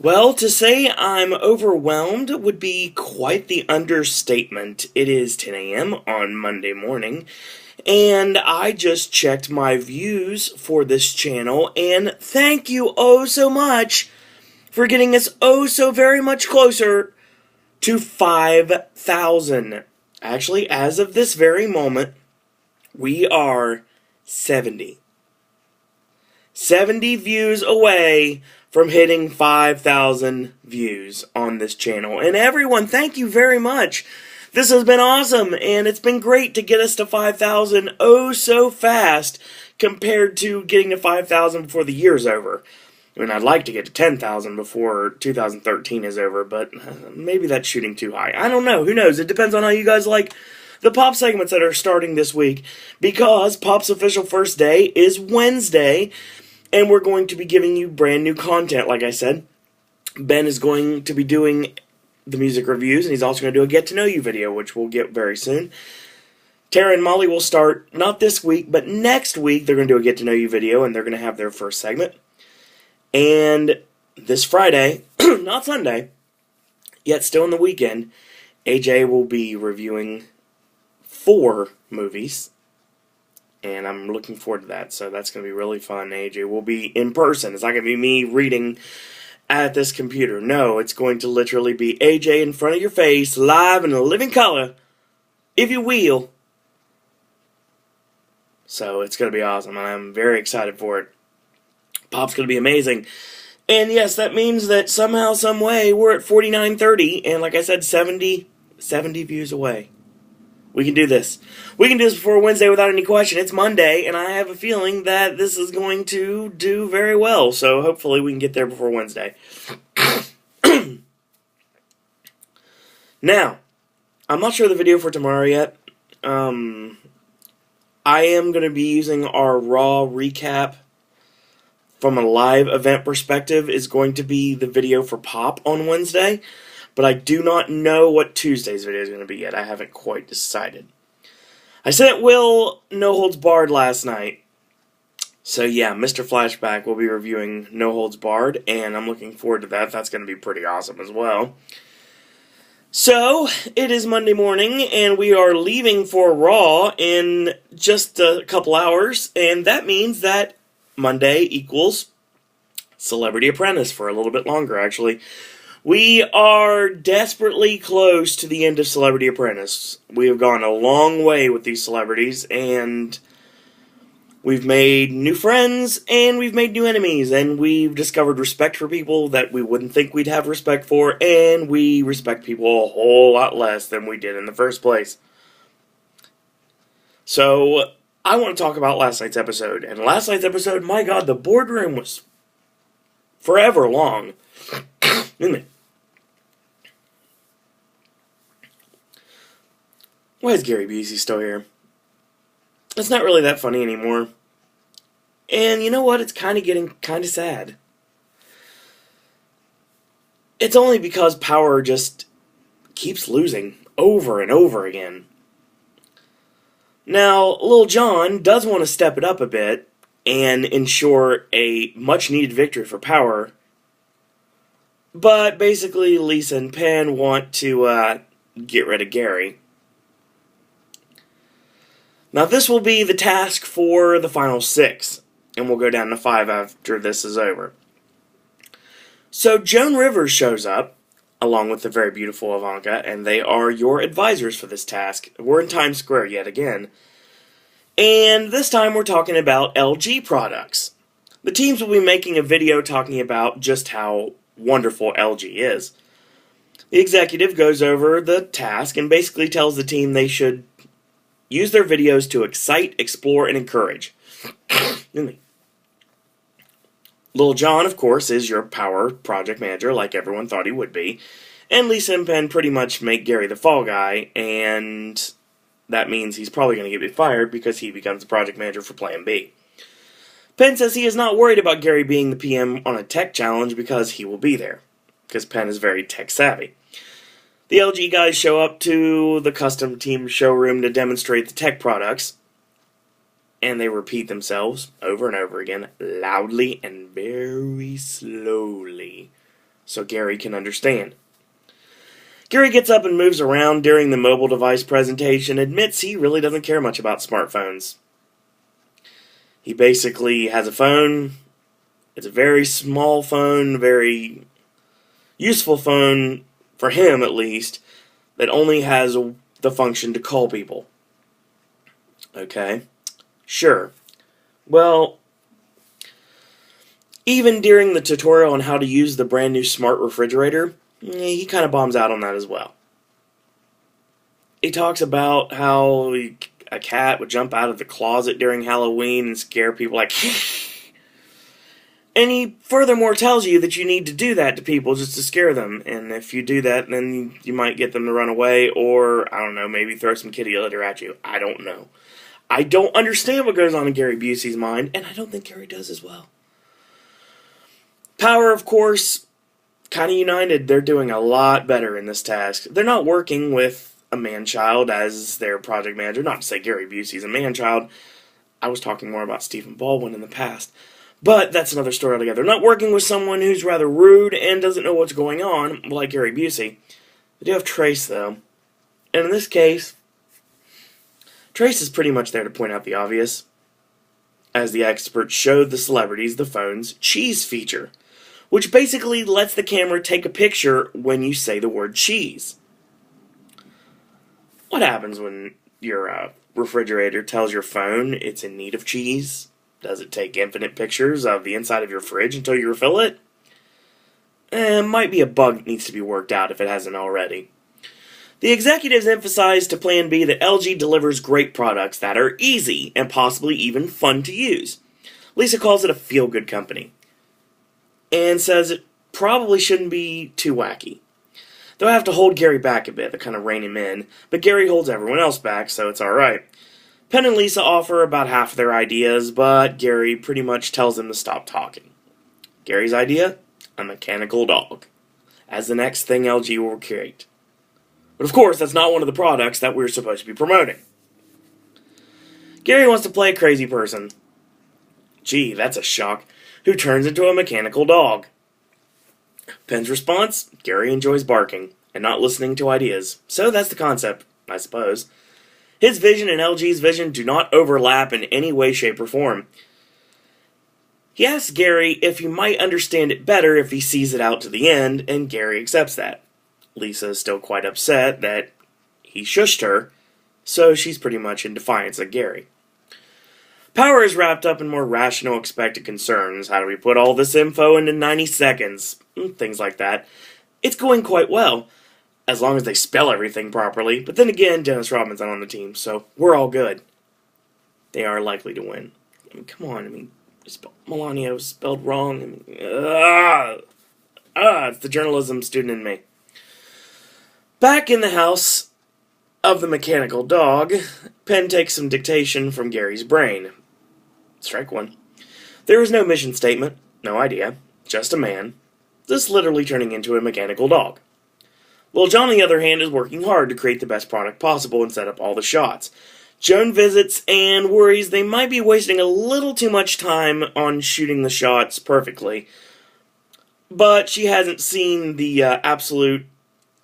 Well, to say I'm overwhelmed would be quite the understatement. It is 10 a.m. on Monday morning, and I just checked my views for this channel, and thank you oh so much for getting us oh so very much closer to 5,000. Actually, as of this very moment, we are 70 views away from hitting 5,000 views on this channel. And everyone, thank you very much. This has been awesome, and it's been great to get us to 5,000 oh so fast compared to getting to 5,000 before the year's over. I mean, I'd like to get to 10,000 before 2013 is over, but maybe that's shooting too high. I don't know. Who knows? It depends on how you guys like the Pop segments that are starting this week, because Pop's official first day is Wednesday, and we're going to be giving you brand new content, like I said. Ben is going to be doing the music reviews, and he's also going to do a get-to-know-you video, which we'll get very soon. Tara and Molly will start, not this week, but next week, they're going to do a get-to-know-you video, and they're going to have their first segment. And this Friday, not Sunday, yet still in the weekend, AJ will be reviewing 4 movies. And I'm looking forward to that, so that's going to be really fun. AJ will be in person. It's not going to be me reading at this computer. No, it's going to literally be AJ in front of your face, live in a living color, if you will. So it's going to be awesome, and I'm very excited for it. Pop's going to be amazing. And yes, that means that somehow, some way, we're at 4930, and like I said, 70 views away. We can do this. We can do this before Wednesday without any question. It's Monday, and I have a feeling that this is going to do very well. So hopefully we can get there before Wednesday. Now, I'm not sure of the video for tomorrow yet. I am going to be using our Raw recap from a live event perspective is going to be the video for Pop on Wednesday. But I do not know what Tuesday's video is going to be yet. I haven't quite decided. I sent Will No Holds Barred last night. So yeah, Mr. Flashback will be reviewing No Holds Barred, and I'm looking forward to that. That's going to be pretty awesome as well. So, it is Monday morning, and we are leaving for Raw in just a couple hours, and that means that Monday equals Celebrity Apprentice for a little bit longer, actually. We are desperately close to the end of Celebrity Apprentice. We have gone a long way with these celebrities, and we've made new friends, and we've made new enemies, and we've discovered respect for people that we wouldn't think we'd have respect for, and we respect people a whole lot less than we did in the first place. So, I want to talk about last night's episode, and last night's episode, my God, the boardroom was forever long. Isn't it? Why is Gary Busey still here? It's not really that funny anymore. And you know what? It's kind of getting kind of sad. It's only because Power just keeps losing over and over again. Now, Lil Jon does want to step it up a bit and ensure a much-needed victory for Power. But basically, Lisa and Penn want to get rid of Gary. Now, this will be the task for the final 6, and we'll go down to 5 after this is over. So, Joan Rivers shows up, along with the very beautiful Ivanka, and they are your advisors for this task. We're in Times Square yet again. And this time we're talking about LG products. The teams will be making a video talking about just how wonderful LG is. The executive goes over the task and basically tells the team they should use their videos to excite, explore, and encourage. Lil Jon, of course, is your Power project manager, like everyone thought he would be. And Lisa and Penn pretty much make Gary the fall guy, and that means he's probably going to get fired because he becomes the project manager for Plan B. Penn says he is not worried about Gary being the PM on a tech challenge because he will be there, because Penn is very tech savvy. The LG guys show up to the custom team showroom to demonstrate the tech products, and they repeat themselves over and over again, loudly and very slowly. so Gary can understand. Gary gets up and moves around during the mobile device presentation, admits he really doesn't care much about smartphones. He basically has a phone. It's a very small phone, very useful phone, for him at least, that only has the function to call people. Okay, sure. Well, even during the tutorial on how to use the brand new smart refrigerator, he kind of bombs out on that as well. He talks about how a cat would jump out of the closet during Halloween and scare people like and he furthermore tells you that you need to do that to people just to scare them, and if you do that, then you might get them to run away, or, I don't know, maybe throw some kitty litter at you. I don't know. I don't understand what goes on in Gary Busey's mind, and I don't think Gary does as well. Power, of course, kind of united. They're doing a lot better in this task. They're not working with a man-child as their project manager. Not to say Gary Busey's a man-child. I was talking more about Stephen Baldwin in the past. But that's another story altogether. They're not working with someone who's rather rude and doesn't know what's going on, like Gary Busey. They do have Trace, though. And in this case, Trace is pretty much there to point out the obvious, as the experts showed the celebrities the phone's cheese feature, which basically lets the camera take a picture when you say the word cheese. What happens when your refrigerator tells your phone it's in need of cheese? Does it take infinite pictures of the inside of your fridge until you refill it? Might be a bug that needs to be worked out if it hasn't already. The executives emphasized to Plan B that LG delivers great products that are easy and possibly even fun to use. Lisa calls it a feel-good company, and says it probably shouldn't be too wacky. They'll have to hold Gary back a bit to kind of rein him in, but Gary holds everyone else back, so it's alright. Penn and Lisa offer about half of their ideas, but Gary pretty much tells them to stop talking. Gary's idea? A mechanical dog, as the next thing LG will create. But of course, that's not one of the products that we're supposed to be promoting. Gary wants to play a crazy person. Gee, that's a shock. Who turns into a mechanical dog? Penn's response? Gary enjoys barking and not listening to ideas. So that's the concept, I suppose. His vision and LG's vision do not overlap in any way, shape, or form. He asks Gary if he might understand it better if he sees it out to the end, and Gary accepts that. Lisa is still quite upset that he shushed her, so she's pretty much in defiance of Gary. Power is wrapped up in more rational expected concerns. How do we put all this info into 90 seconds? Things like that. It's going quite well, as long as they spell everything properly. But then again, Dennis Rodman's not on the team, so we're all good. They are likely to win. I mean, come on. Melania was spelled wrong. It's the journalism student in me. Back in the house of the mechanical dog, Penn takes some dictation from Gary's brain. Strike one. There is no mission statement, no idea, just a man, just literally turning into a mechanical dog. Lil Jon, on the other hand, is working hard to create the best product possible and set up all the shots. Joan visits and worries they might be wasting a little too much time on shooting the shots perfectly, but she hasn't seen the absolute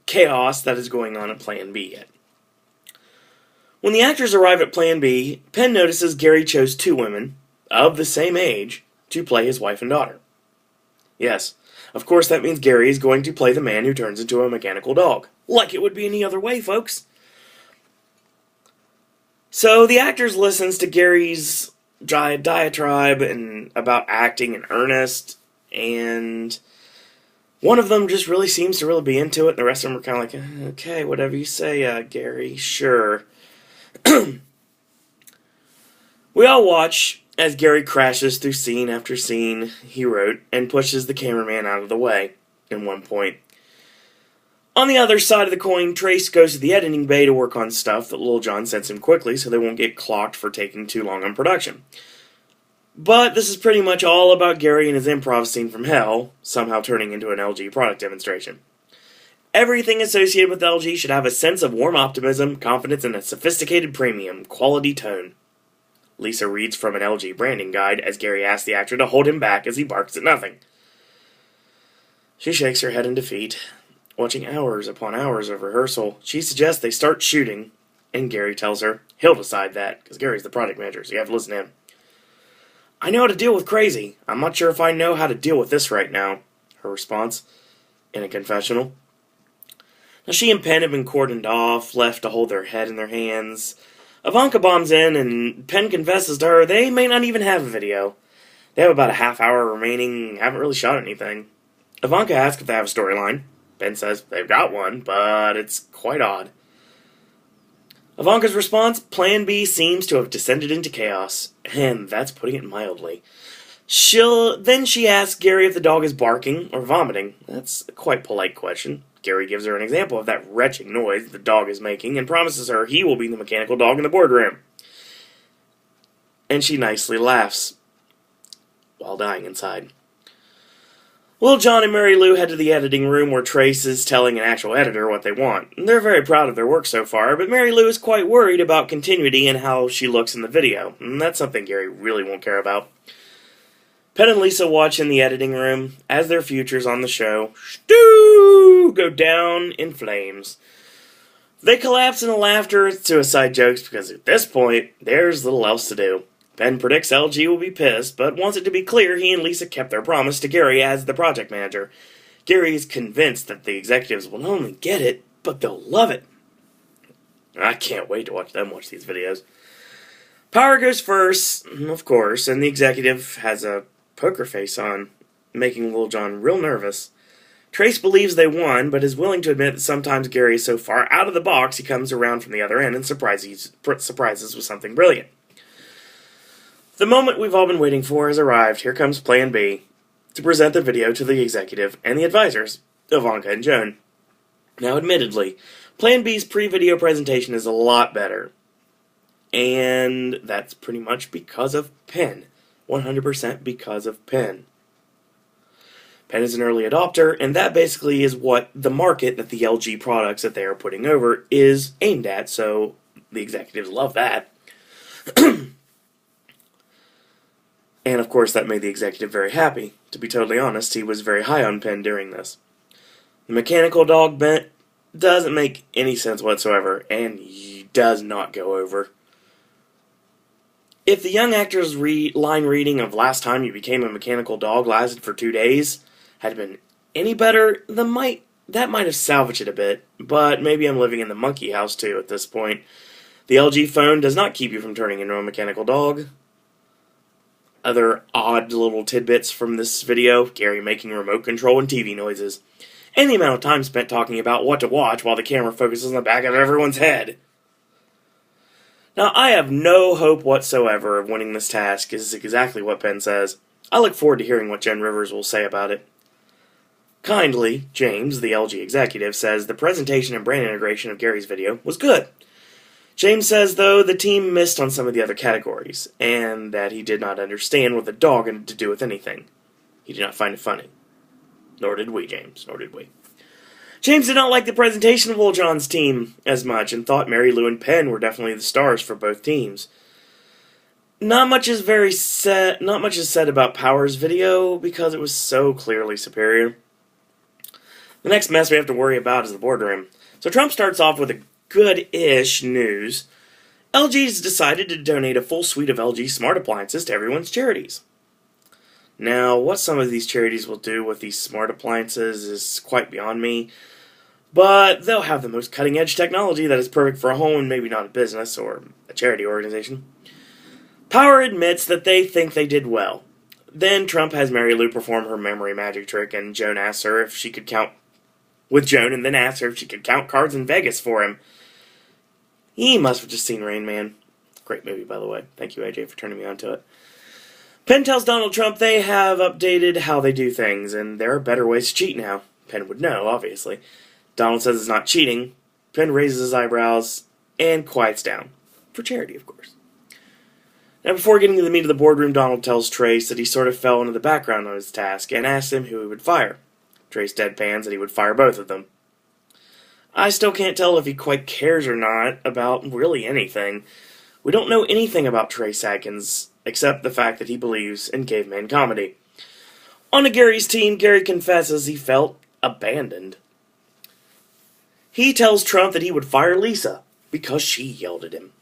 chaos that is going on at Plan B yet. When the actors arrive at Plan B, Penn notices Gary chose two women, of the same age, to play his wife and daughter. Yes, of course that means Gary is going to play the man who turns into a mechanical dog. Like it would be any other way, folks. So the actors listens to Gary's diatribe and about acting in earnest, and one of them just really seems to really be into it, and the rest of them are kind of like, okay, whatever you say, Gary, sure. We all watch as Gary crashes through scene after scene, he wrote, and pushes the cameraman out of the way, in one point. On the other side of the coin, Trace goes to the editing bay to work on stuff that Lil Jon sends him quickly so they won't get clocked for taking too long on production. But this is pretty much all about Gary and his improv scene from hell, somehow turning into an LG product demonstration. Everything associated with LG should have a sense of warm optimism, confidence, and a sophisticated premium, quality tone. Lisa reads from an LG branding guide as Gary asks the actor to hold him back as he barks at nothing. She shakes her head in defeat. Watching hours upon hours of rehearsal, she suggests they start shooting, and Gary tells her he'll decide that, because Gary's the project manager, so you have to listen to him. I know how to deal with crazy. I'm not sure if I know how to deal with this right now, her response, in a confessional. Now, she and Penn have been cordoned off, left to hold their head in their hands. Ivanka bombs in, and Penn confesses to her they may not even have a video. They have about a half hour remaining, haven't really shot anything. Ivanka asks if they have a storyline. Penn says they've got one, but it's quite odd. Ivanka's response, Plan B seems to have descended into chaos, and that's putting it mildly. Then she asks Gary if the dog is barking or vomiting. That's a quite polite question. Gary gives her an example of that retching noise the dog is making and promises her he will be the mechanical dog in the boardroom. And she nicely laughs, while dying inside. Lil Jon and Mary Lou head to the editing room where Trace is telling an actual editor what they want. They're very proud of their work so far, but Mary Lou is quite worried about continuity and how she looks in the video. And that's something Gary really won't care about. Penn and Lisa watch in the editing room as their futures on the show go down in flames. They collapse in laughter at suicide jokes because at this point, there's little else to do. Penn predicts LG will be pissed, but wants it to be clear he and Lisa kept their promise to Gary as the project manager. Gary is convinced that the executives will not only get it, but they'll love it. I can't wait to watch them watch these videos. Power goes first, of course, and the executive has a poker face on, making Lil Jon real nervous. Trace believes they won, but is willing to admit that sometimes Gary is so far out of the box he comes around from the other end and surprises with something brilliant. The moment we've all been waiting for has arrived. Here comes Plan B, to present the video to the executive and the advisors, Ivanka and Joan. Now, admittedly, Plan B's pre-video presentation is a lot better. And that's pretty much because of Penn. 100% because of Penn. Penn is an early adopter, and that basically is what the market that the LG products that they are putting over is aimed at, so the executives love that. And of course that made the executive very happy. To be totally honest, he was very high on Penn during this. The mechanical dog bent doesn't make any sense whatsoever, and he does not go over. If the young actor's line reading of last time you became a mechanical dog lasted for 2 days had been any better, that might have salvaged it a bit, but maybe I'm living in the monkey house too at this point. The LG phone does not keep you from turning into a mechanical dog. Other odd little tidbits from this video, Gary making remote control and TV noises, and the amount of time spent talking about what to watch while the camera focuses on the back of everyone's head. Now, I have no hope whatsoever of winning this task, is exactly what Penn says. I look forward to hearing what Jen Rivers will say about it. Kindly, James, the LG executive, says the presentation and brand integration of Gary's video was good. James says, though, the team missed on some of the other categories, and that he did not understand what the dog had to do with anything. He did not find it funny. Nor did we, James. Nor did we. James did not like the presentation of Lil Jon's team as much, and thought Mary Lou and Penn were definitely the stars for both teams. Not much is said about Power's video, because it was so clearly superior. The next mess we have to worry about is the boardroom. So Trump starts off with a good-ish news. LG's decided to donate a full suite of LG smart appliances to everyone's charities. Now, what some of these charities will do with these smart appliances is quite beyond me, but they'll have the most cutting-edge technology that is perfect for a home and maybe not a business or a charity organization. Power admits that they think they did well. Then Trump has Mary Lou perform her memory magic trick, and Joan asks her if she could count with Joan, and then asks her if she could count cards in Vegas for him. He must have just seen Rain Man. Great movie, by the way. Thank you, AJ, for turning me on to it. Penn tells Donald Trump they have updated how they do things, and there are better ways to cheat now. Penn would know, obviously. Donald says it's not cheating. Penn raises his eyebrows and quiets down. For charity, of course. Now, before getting to the meat of the boardroom, Donald tells Trace that he sort of fell into the background on his task and asks him who he would fire. Trace deadpans that he would fire both of them. I still can't tell if he quite cares or not about really anything. We don't know anything about Trace Adkins, except the fact that he believes in caveman comedy. On to Gary's team, Gary confesses he felt abandoned. He tells Trump that he would fire Lisa because she yelled at him.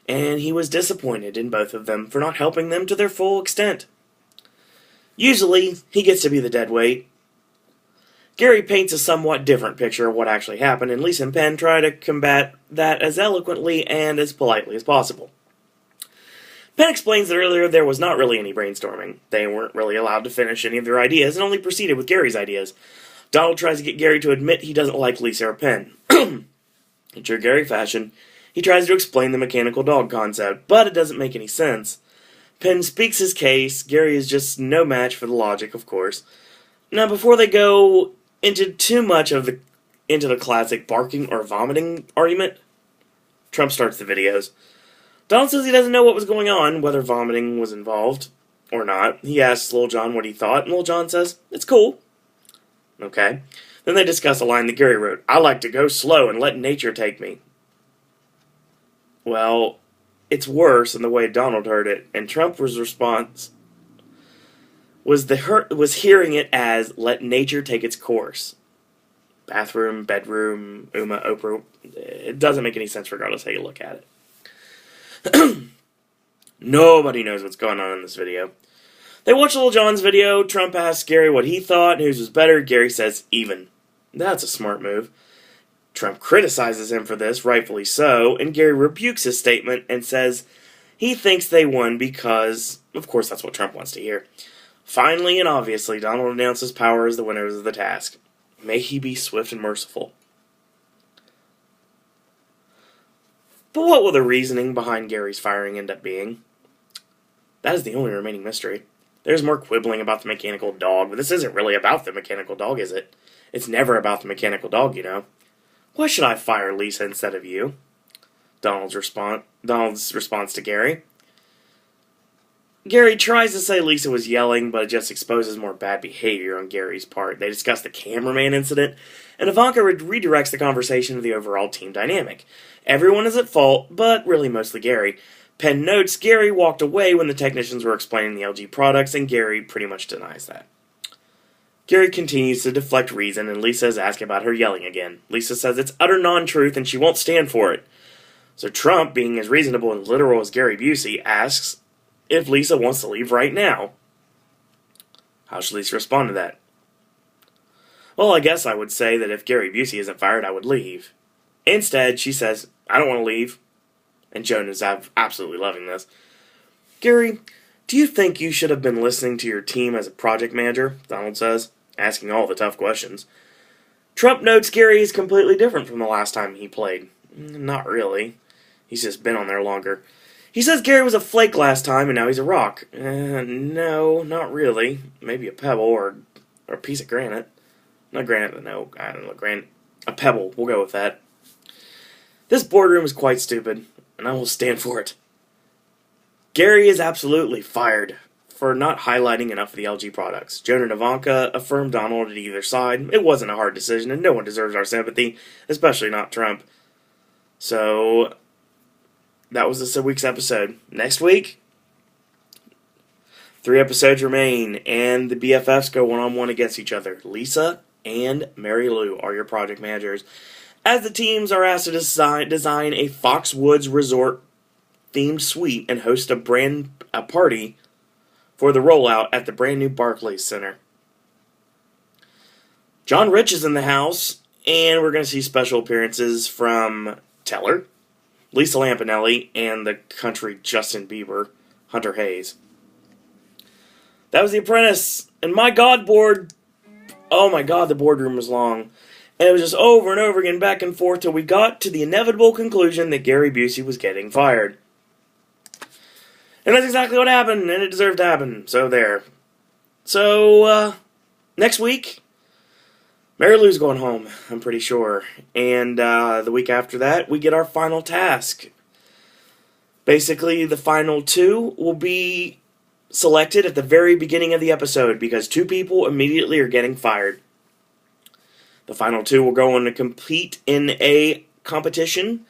And he was disappointed in both of them for not helping them to their full extent. Usually, he gets to be the deadweight. Gary paints a somewhat different picture of what actually happened, and Lisa and Penn try to combat that as eloquently and as politely as possible. Penn explains that earlier there was not really any brainstorming. They weren't really allowed to finish any of their ideas and only proceeded with Gary's ideas. Donald tries to get Gary to admit he doesn't like Lisa or Penn. In true Gary fashion, he tries to explain the mechanical dog concept, but it doesn't make any sense. Penn speaks his case. Gary is just no match for the logic, of course. Now, before they go into too much into the classic barking or vomiting argument, Trump starts the videos. Donald says he doesn't know what was going on, whether vomiting was involved or not. He asks Lil Jon what he thought, and Lil Jon says, "It's cool." Okay. Then they discuss a line that Gary wrote, "I like to go slow and let nature take me." Well, it's worse in the way Donald heard it, and Trump's response was hearing it as "let nature take its course." Bathroom, bedroom, Uma, Oprah. It doesn't make any sense regardless how you look at it. Nobody knows what's going on in this video. They watch Lil Jon's video. Trump asks Gary what he thought, whose was better. Gary says even. That's a smart move. Trump criticizes him for this, rightfully so, and Gary rebukes his statement and says he thinks they won because, of course, that's what Trump wants to hear. Finally and obviously, Donald announces power as the winners of the task. May he be swift and merciful. But what will the reasoning behind Gary's firing end up being? That is the only remaining mystery. There's more quibbling about the mechanical dog, but this isn't really about the mechanical dog, is it? It's never about the mechanical dog, you know. Why should I fire Lisa instead of you? Donald's response to Gary. Gary tries to say Lisa was yelling, but it just exposes more bad behavior on Gary's part. They discuss the cameraman incident, and Ivanka redirects the conversation to the overall team dynamic. Everyone is at fault, but really mostly Gary. Penn notes Gary walked away when the technicians were explaining the LG products, and Gary pretty much denies that. Gary continues to deflect reason, and Lisa is asking about her yelling again. Lisa says it's utter non-truth, and she won't stand for it. So Trump, being as reasonable and literal as Gary Busey, asks if Lisa wants to leave right now. How should Lisa respond to that? Well, I guess I would say that if Gary Busey isn't fired, I would leave. Instead, she says, I don't want to leave. And Joan is absolutely loving this. Gary, do you think you should have been listening to your team as a project manager? Donald says, asking all the tough questions. Trump notes Gary is completely different from the last time he played. Not really. He's just been on there longer. He says Gary was a flake last time and now he's a rock. No, not really. Maybe a pebble or a piece of granite. Not granite, no, I don't know, granite. A pebble, we'll go with that. This boardroom is quite stupid, and I will stand for it. Gary is absolutely fired for not highlighting enough of the LG products. Joan and Ivanka affirmed Donald at either side. It wasn't a hard decision, and no one deserves our sympathy, especially not Trump. So that was this week's episode. Next week, 3 episodes remain, and the BFFs go one-on-one against each other. Lisa and Mary Lou are your project managers, as the teams are asked to design a Foxwoods Resort themed suite and host a party for the rollout at the brand new Barclays Center. John Rich is in the house, and we're going to see special appearances from Teller, Lisa Lampanelli, and the country Justin Bieber, Hunter Hayes. That was The Apprentice, and my God, oh my God, the boardroom was long. And it was just over and over again, back and forth, till we got to the inevitable conclusion that Gary Busey was getting fired. And that's exactly what happened, and it deserved to happen, so there. So, next week, Mary Lou's going home, I'm pretty sure. And the week after that, we get our final task. Basically, the final 2 will be selected at the very beginning of the episode, because 2 people immediately are getting fired. The final 2 will go on to compete in a competition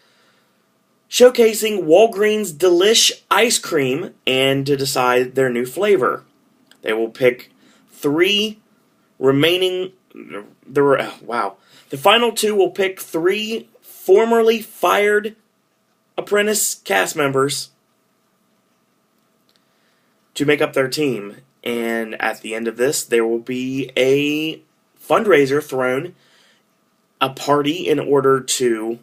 showcasing Walgreens Delish ice cream and to decide their new flavor. They will pick 3 remaining... The final 2 will pick 3 formerly fired Apprentice cast members to make up their team. And at the end of this, there will be a fundraiser thrown, a party in order to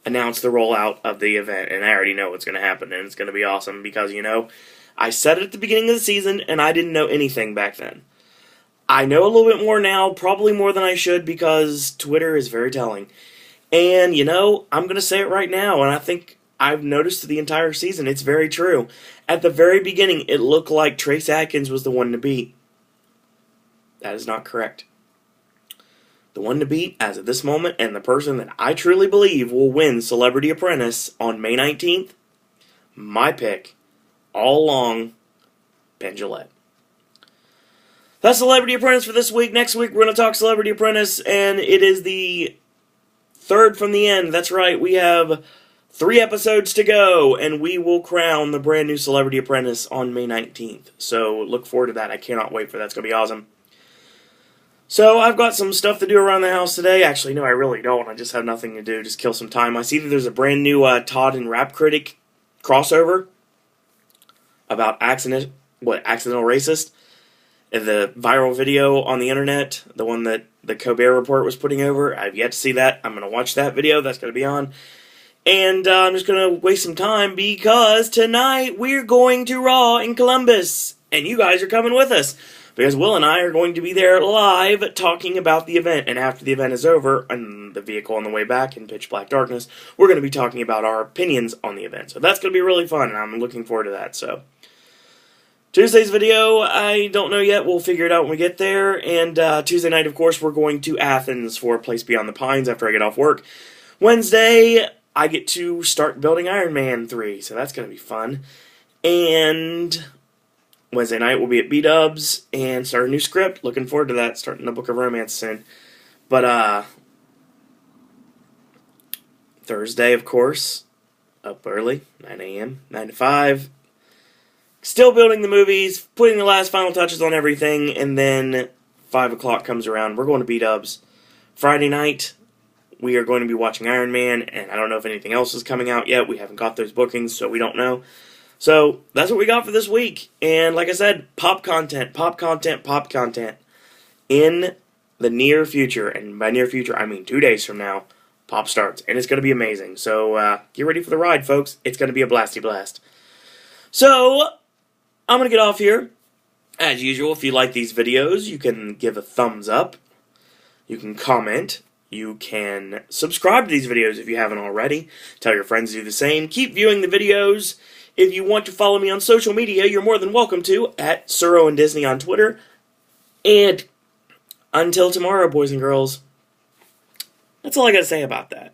announce the rollout of the event. And I already know what's going to happen, and it's going to be awesome because, you know, I said it at the beginning of the season, and I didn't know anything back then. I know a little bit more now, probably more than I should, because Twitter is very telling. And, you know, I'm going to say it right now, and I think I've noticed the entire season, it's very true. At the very beginning, it looked like Trace Adkins was the one to beat. That is not correct. The one to beat, as of this moment, and the person that I truly believe will win Celebrity Apprentice on May 19th, my pick, all along, Ben Gillette. That's Celebrity Apprentice for this week. Next week, we're going to talk Celebrity Apprentice, and it is the third from the end. That's right, we have 3 episodes to go, and we will crown the brand new Celebrity Apprentice on May 19th. So look forward to that. I cannot wait for that. It's going to be awesome. So I've got some stuff to do around the house today. Actually, no, I really don't. I just have nothing to do. Just kill some time. I see that there's a brand new Todd and Rap Critic crossover about accidental racist. The viral video on the internet, the one that the Colbert Report was putting over. I've yet to see that. I'm going to watch that video. That's going to be on. And I'm just going to waste some time because tonight we're going to Raw in Columbus. And you guys are coming with us. Because Will and I are going to be there live talking about the event. And after the event is over, in the vehicle on the way back in pitch black darkness, we're going to be talking about our opinions on the event. So that's going to be really fun, and I'm looking forward to that. So Tuesday's video, I don't know yet. We'll figure it out when we get there. And Tuesday night, of course, we're going to Athens for A Place Beyond the Pines after I get off work. Wednesday, I get to start building Iron Man 3, so that's going to be fun. And Wednesday night, we'll be at B-Dubs and start a new script. Looking forward to that, starting the Book of Romance soon. But Thursday, of course, up early, 9 a.m., 9 to 5. Still building the movies, putting the last final touches on everything, and then 5 o'clock comes around. We're going to B-Dubs. Friday night, we are going to be watching Iron Man, and I don't know if anything else is coming out yet. We haven't got those bookings, so we don't know. So, that's what we got for this week. And like I said, pop content in the near future. And by near future, I mean 2 days from now, pop starts. And it's going to be amazing. So, get ready for the ride, folks. It's going to be a blasty blast. So, I'm going to get off here. As usual, if you like these videos, you can give a thumbs up. You can comment. You can subscribe to these videos if you haven't already. Tell your friends to do the same. Keep viewing the videos. If you want to follow me on social media, you're more than welcome to, at Sir Owen Disney on Twitter. And until tomorrow, boys and girls, that's all I got to say about that.